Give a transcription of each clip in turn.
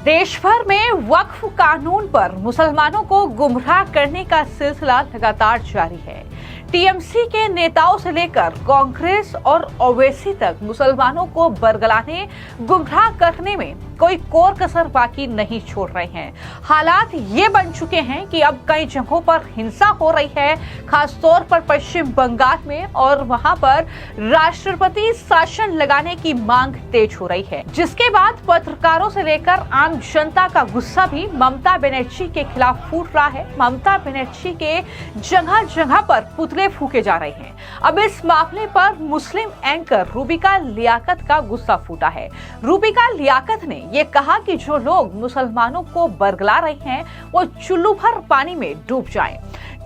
देश भर में वक्फ कानून पर मुसलमानों को गुमराह करने का सिलसिला लगातार जारी है। टीएमसी के नेताओं से लेकर कांग्रेस और ओवैसी तक मुसलमानों को बरगलाने, गुमराह करने में कोई कोर कसर बाकी नहीं छोड़ रहे हैं। हालात ये बन चुके हैं कि अब कई जगहों पर हिंसा हो रही है, खासतौर पर पश्चिम बंगाल में, और वहां पर राष्ट्रपति शासन लगाने की मांग तेज हो रही है, जिसके बाद पत्रकारों से लेकर आम जनता का गुस्सा भी ममता बनर्जी के खिलाफ फूट रहा है। ममता बनर्जी के जगह जगह पर पुतले फूके जा रहे हैं। अब इस मामले पर मुस्लिम एंकर रूबिका लियाकत का गुस्सा फूटा है। रूबिका लियाकत ने ये कहा कि जो लोग मुसलमानों को बरगला रहे हैं वो चुल्लू भर पानी में डूब जाएं,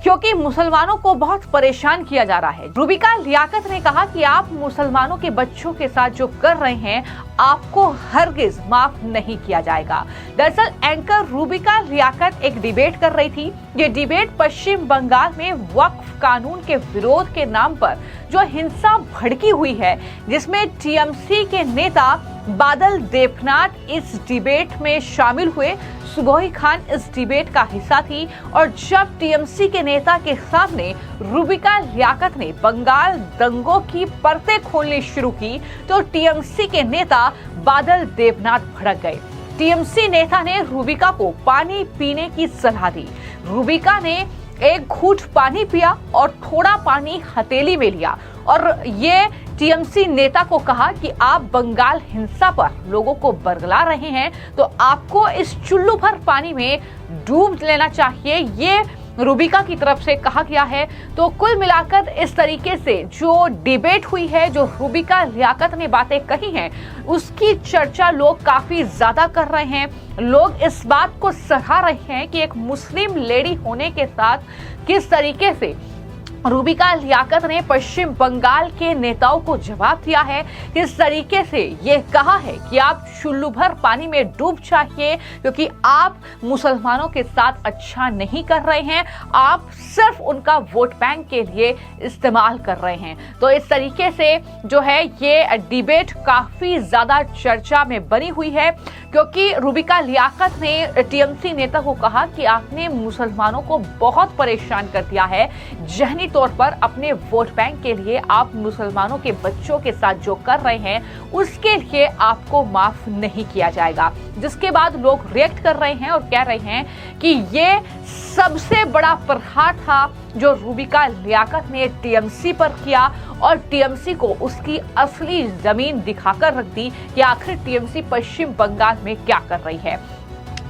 क्योंकि मुसलमानों को बहुत परेशान किया जा रहा है। रूबिका लियाकत ने कहा कि आप मुसलमानों के बच्चों के साथ जो कर रहे हैं आपको हरगिज माफ नहीं किया जाएगा। दरअसल एंकर रूबिका लियाकत एक डिबेट कर रही थी। ये डिबेट पश्चिम बंगाल में वक्फ कानून के विरोध के नाम पर जो हिंसा भड़की हुई है, जिसमें टीएमसी के नेता बादल देवनाथ इस डिबेट में शामिल हुए। सुबोही खान इस डिबेट का हिस्सा थी, और जब टीएमसी के नेता के सामने रूबिका लियाकत ने बंगाल दंगों की परतें खोलनी शुरू की तो टीएमसी के नेता बादल देवनाथ भड़क गए। टीएमसी नेता ने रूबिका को पानी पीने की सलाह दी। रूबिका ने एक घूंट पानी पिया और थोड़ा पानी हथेली में लिया और ये टीएमसी नेता को कहा कि आप बंगाल हिंसा पर लोगों को बरगला रहे हैं तो आपको इस चुल्लू भर पानी में डूब लेना चाहिए। ये रूबिका की तरफ से कहा गया है। तो कुल मिलाकर इस तरीके से जो डिबेट हुई है, जो रूबिका लियाकत ने बातें कही हैं, उसकी चर्चा लोग काफी ज्यादा कर रहे हैं। लोग इस बात को सराह रहे हैं कि एक मुस्लिम लेडी होने के साथ किस तरीके से रूबिका लियाकत ने पश्चिम बंगाल के नेताओं को जवाब दिया है। किस तरीके से ये कहा है कि आप चुल्लू भर पानी में डूब जाइए, क्योंकि आप मुसलमानों के साथ अच्छा नहीं कर रहे हैं, आप सिर्फ उनका वोट बैंक के लिए इस्तेमाल कर रहे हैं। तो इस तरीके से जो है ये डिबेट काफी ज्यादा चर्चा में बनी हुई है, क्योंकि रूबिका लियाकत ने टीएमसी नेता को कहा कि आपने मुसलमानों को बहुत परेशान कर दिया है। जहनी तौर पर अपने वोट बैंक के लिए आप मुसलमानों के बच्चों के साथ जो कर रहे हैं उसके लिए आपको माफ नहीं किया जाएगा। जिसके बाद लोग रिएक्ट कर रहे हैं और कह रहे हैं कि ये सबसे बड़ा प्रहार था जो रूबिका लियाकत ने टीएमसी पर किया, और टीएमसी को उसकी असली जमीन दिखाकर रख दी कि आखिर टीएमसी पश्चिम बंगाल में क्या कर रही है।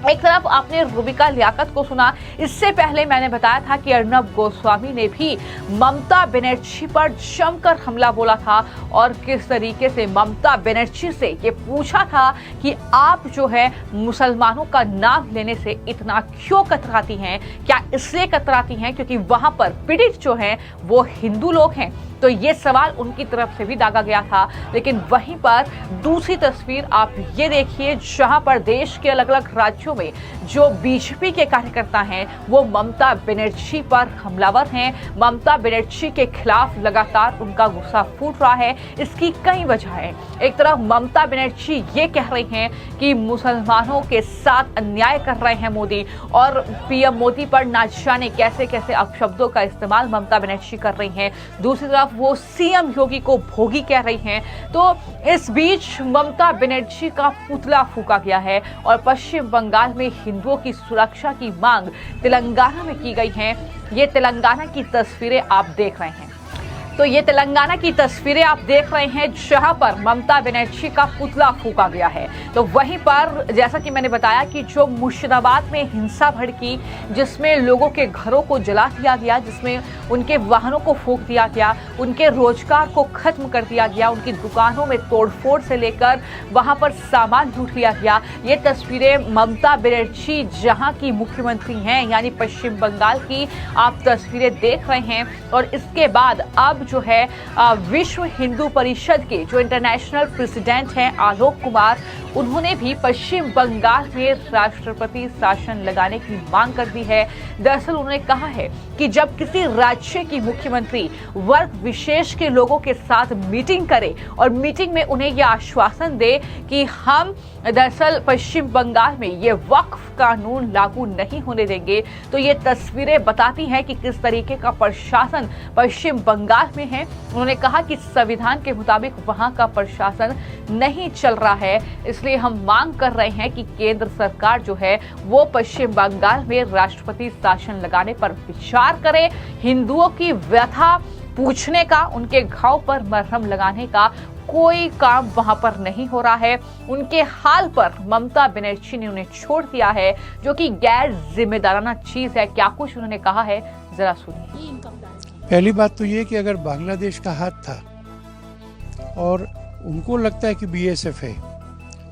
एक तरफ आपने रूबिका लियाकत को सुना, इससे पहले मैंने बताया था कि अर्नब गोस्वामी ने भी ममता बनर्जी पर जमकर हमला बोला था, और किस तरीके से ममता बनर्जी से ये पूछा था कि आप जो है मुसलमानों का नाम लेने से इतना क्यों कतराती हैं। क्या इसलिए कतराती हैं क्योंकि वहां पर पीड़ित जो हैं वो हिंदू लोग हैं। तो ये सवाल उनकी तरफ से भी दागा गया था। लेकिन वहीं पर दूसरी तस्वीर आप ये देखिए, जहां पर देश के अलग अलग राज्यों में जो बीजेपी के कार्यकर्ता हैं वो ममता बनर्जी पर हमलावर हैं। ममता बनर्जी के खिलाफ लगातार उनका गुस्सा फूट रहा है। इसकी कई वजह है। एक तरफ ममता बनर्जी ये कह रही हैं कि मुसलमानों के साथ अन्याय कर रहे हैं मोदी, और पीएम मोदी पर ना जाने कैसे कैसे अपशब्दों का इस्तेमाल ममता बनर्जी कर रही हैं। दूसरी तरफ वो सीएम योगी को भोगी कह रही हैं। तो इस बीच ममता बनर्जी का पुतला फूका गया है, और पश्चिम बंगाल में हिंदुओं की सुरक्षा की मांग तेलंगाना में की गई है। ये तेलंगाना की तस्वीरें आप देख रहे हैं। तो ये तेलंगाना की तस्वीरें आप देख रहे हैं जहां पर ममता बनर्जी का पुतला फूका गया है। तो वहीं पर जैसा कि मैंने बताया कि जो मुर्शिदाबाद में हिंसा भड़की, जिसमें लोगों के घरों को जला दिया गया, जिसमें उनके वाहनों को फूंक दिया गया, उनके रोजगार को खत्म कर दिया गया, उनकी दुकानों में तोड़फोड़ से लेकर वहां पर सामान लूट लिया गया। ये तस्वीरें ममता बनर्जी जहां की मुख्यमंत्री हैं, यानी पश्चिम बंगाल की, आप तस्वीरें देख रहे हैं। और इसके बाद अब जो है विश्व हिंदू परिषद के जो इंटरनेशनल प्रेसिडेंट हैं आलोक कुमार, उन्होंने भी पश्चिम बंगाल में राष्ट्रपति शासन लगाने की मांग कर दी है। दरअसल उन्होंने कहा है कि जब किसी राज्य की मुख्यमंत्री वर्ग विशेष के लोगों के साथ मीटिंग करे और मीटिंग में उन्हें यह आश्वासन दे कि हम दरअसल पश्चिम बंगाल में ये वक्फ कानून लागू नहीं होने देंगे, तो ये तस्वीरें बताती हैं कि किस तरीके का प्रशासन पश्चिम बंगाल में है। उन्होंने कहा कि संविधान के मुताबिक वहां का प्रशासन नहीं चल रहा है, इसलिए हम मांग कर रहे हैं कि केंद्र सरकार जो है वो पश्चिम बंगाल में राष्ट्रपति शासन लगाने पर विचार करे। हिंदुओं की व्यथा पूछने का, उनके घाव पर मरहम लगाने का कोई काम वहां पर नहीं हो रहा है। उनके हाल पर ममता बनर्जी ने उन्हें छोड़ दिया है, जो कि गैर जिम्मेदाराना चीज है। क्या कुछ उन्होंने कहा है, जरा सुनिए। पहली बात तो ये कि अगर बांग्लादेश का हाथ था और उनको लगता है कि बीएसएफ है,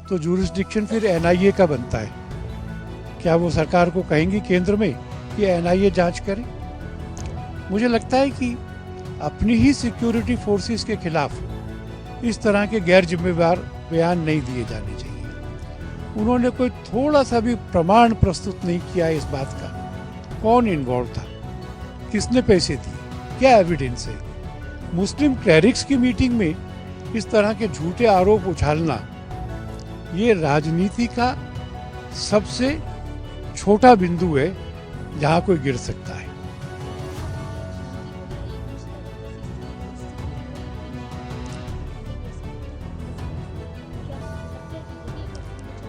तो जुरिस्डिक्शन फिर एनआईए का बनता है। क्या वो सरकार को कहेंगे केंद्र में कि एनआईए जांच करे? मुझे लगता है कि अपनी ही सिक्योरिटी फोर्सेस के खिलाफ इस तरह के गैर जिम्मेदार बयान नहीं दिए जाने चाहिए। उन्होंने कोई थोड़ा सा भी प्रमाण प्रस्तुत नहीं किया इस बात का। कौन इन्वॉल्व था, किसने पैसे दिए, क्या एविडेंस है? मुस्लिम क्लरिक्स की मीटिंग में इस तरह के झूठे आरोप उछालना, ये राजनीति का सबसे छोटा बिंदु है जहां कोई गिर सकता है।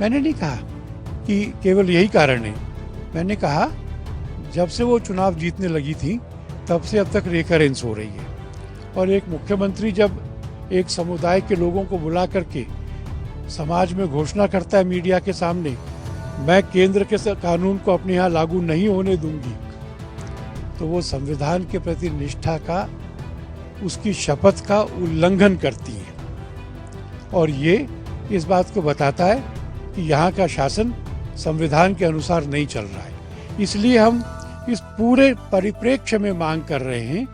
मैंने नहीं कहा कि केवल यही कारण है। मैंने कहा जब से वो चुनाव जीतने लगी थी तब से अब तक रेकरेंस हो रही है। और एक मुख्यमंत्री जब एक समुदाय के लोगों को बुला करके समाज में घोषणा करता है मीडिया के सामने, मैं केंद्र के कानून को अपने यहाँ लागू नहीं होने दूंगी, तो वो संविधान के प्रति निष्ठा का, उसकी शपथ का उल्लंघन करती है। और ये इस बात को बताता है कि यहाँ का शासन संविधान के अनुसार नहीं चल रहा है। इसलिए हम इस पूरे परिप्रेक्ष्य में मांग कर रहे हैं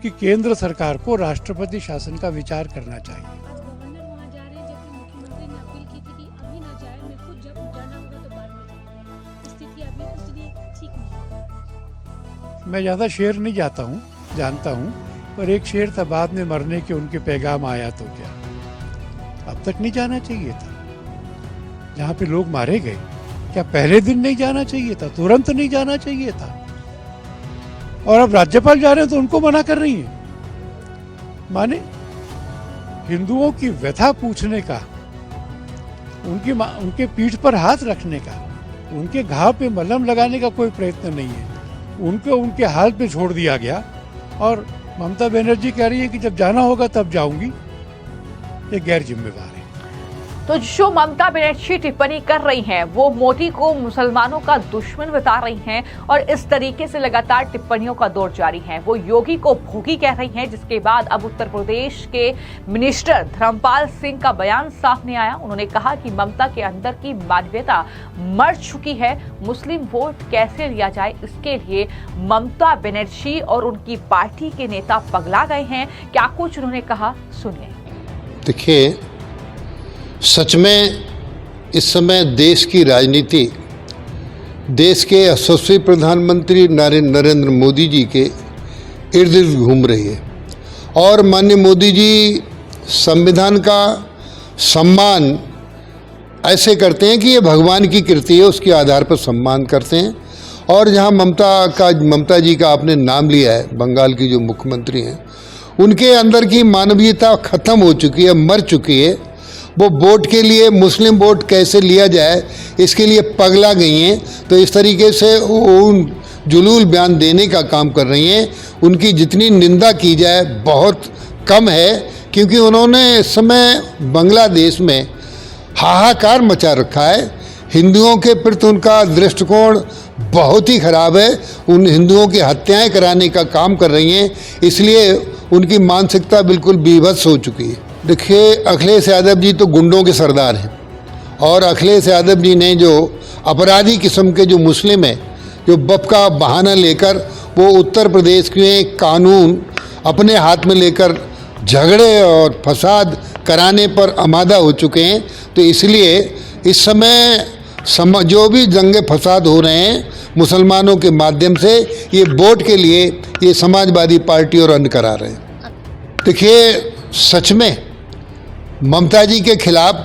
कि केंद्र सरकार को राष्ट्रपति शासन का विचार करना चाहिए। गवर्नर वहां जा रहे हैं, जबकि मुख्यमंत्री ने अपील की थी कि अभी ना जाए, मैं खुद जब जाना होगा तो बाद में जाऊंगा। स्थिति अभी इसलिए ठीक नहीं। मैं ज़्यादा शेर नहीं जाता हूँ, जानता हूँ, पर एक शेर था, बाद में मरने के उनके पैगाम आया तो क्या। अब तक नहीं जाना चाहिए था जहाँ पे लोग मारे गए। क्या पहले दिन नहीं जाना चाहिए था? तुरंत नहीं जाना चाहिए था? और अब राज्यपाल जा रहे हैं तो उनको मना कर रही है। माने हिंदुओं की व्यथा पूछने का, उनके पीठ पर हाथ रखने का, उनके घाव पे मलहम लगाने का कोई प्रयत्न नहीं है। उनको उनके हाल पे छोड़ दिया गया। और ममता बनर्जी कह रही है कि जब जाना होगा तब जाऊंगी। ये गैर जिम्मेदार है। तो जो ममता बनर्जी टिप्पणी कर रही हैं, वो मोदी को मुसलमानों का दुश्मन बता रही हैं और इस तरीके से लगातार टिप्पणियों का दौर जारी है। वो योगी को भोगी कह रही हैं, जिसके बाद अब उत्तर प्रदेश के मिनिस्टर धर्मपाल सिंह का बयान सामने आया। उन्होंने कहा कि ममता के अंदर की मानवीयता मर चुकी है। मुस्लिम वोट कैसे लिया जाए, इसके लिए ममता बनर्जी और उनकी पार्टी के नेता पगला गए हैं। क्या कुछ उन्होंने कहा, सुनिए। देखिए, सच में इस समय देश की राजनीति देश के यशस्वी प्रधानमंत्री नरेंद्र मोदी जी के इर्द गिर्द घूम रही है। और माननीय मोदी जी संविधान का सम्मान ऐसे करते हैं कि ये भगवान की कृति है, उसके आधार पर सम्मान करते हैं। और जहां ममता जी का आपने नाम लिया है, बंगाल की जो मुख्यमंत्री हैं, उनके अंदर की मानवीयता खत्म हो चुकी है, मर चुकी है। वो वोट के लिए, मुस्लिम वोट कैसे लिया जाए, इसके लिए पगला गई हैं। तो इस तरीके से उन जुलूल बयान देने का काम कर रही हैं। उनकी जितनी निंदा की जाए बहुत कम है, क्योंकि उन्होंने इस समय बांग्लादेश में हाहाकार मचा रखा है। हिंदुओं के प्रति उनका दृष्टिकोण बहुत ही खराब है। उन हिंदुओं की हत्याएं कराने का काम कर रही हैं, इसलिए उनकी मानसिकता बिल्कुल बीभत्स हो चुकी है। देखिए, अखिलेश यादव जी तो गुंडों के सरदार हैं। और अखिलेश यादव जी ने जो अपराधी किस्म के जो मुस्लिम हैं, जो बप का बहाना लेकर वो उत्तर प्रदेश के कानून अपने हाथ में लेकर झगड़े और फसाद कराने पर आमादा हो चुके हैं। तो इसलिए इस समय जो भी दंगे फसाद हो रहे हैं मुसलमानों के माध्यम से, ये वोट के लिए ये समाजवादी पार्टी और अन्य करा रहे हैं। देखिए, सच में ममता जी के खिलाफ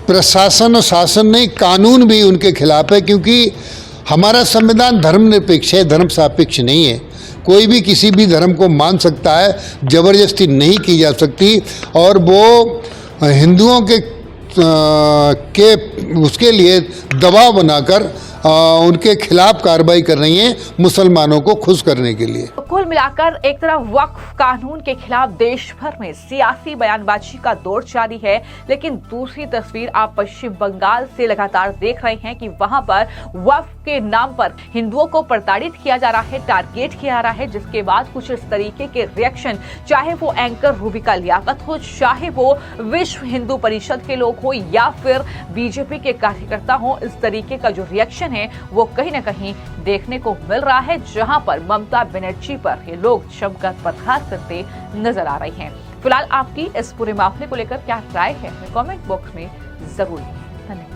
प्रशासन और शासन नहीं, कानून भी उनके खिलाफ है, क्योंकि हमारा संविधान धर्मनिरपेक्ष है, धर्म सापेक्ष नहीं है। कोई भी किसी भी धर्म को मान सकता है, जबरदस्ती नहीं की जा सकती। और वो हिंदुओं के उसके लिए दबाव बनाकर उनके खिलाफ कार्रवाई कर रही हैं, मुसलमानों को खुश करने के लिए। कुल मिलाकर एक तरफ वक्फ कानून के खिलाफ देश भर में सियासी बयानबाजी का दौर जारी है, लेकिन दूसरी तस्वीर आप पश्चिम बंगाल से लगातार देख रहे हैं कि वहां पर वक्फ के नाम पर हिंदुओं को प्रताड़ित किया जा रहा है, टारगेट किया जा रहा है, जिसके बाद कुछ इस तरीके के रिएक्शन, चाहे वो एंकर रूबिका लियाकत हो, चाहे वो विश्व हिंदू परिषद के लोग हो या फिर बीजेपी के कार्यकर्ता हो, इस तरीके का जो रिएक्शन है वो कहीं न कहीं देखने को मिल रहा है, जहां पर ममता बनर्जी पर ये लोग जमकर पथराव करते नजर आ रहे हैं। फिलहाल आपकी इस पूरे मामले को लेकर क्या राय है, कमेंट बॉक्स में जरूर लिखें। धन्यवाद।